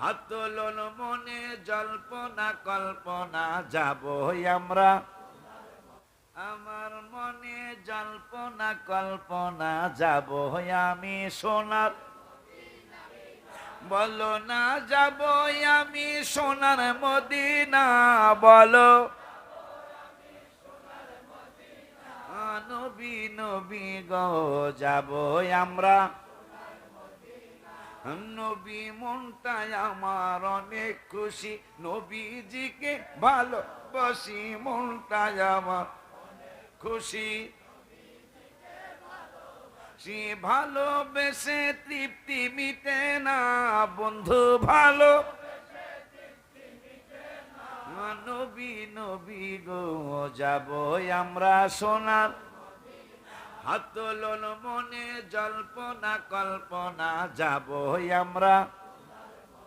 হাত তোলন মনে জল্পনা কল্পনা যাব আমরা, আমার মনে জল্পনা কল্পনা যাব আমি সোনার, বলো না যাব আমি সোনার মদিনা, বলো নবী নবী গো যাব আমরা, নবী মনটাই আমার অনেক খুশি, নবীজিকে ভালোবাসি মনটাই আমার খুশি, সে ভালোবেসে তৃপ্তি মিটে না বন্ধু, ভালো নবী নবী গো যাব আমরা সোনার, হাত তোলন মনে জল্পনা কল্পনা যাব আমরা।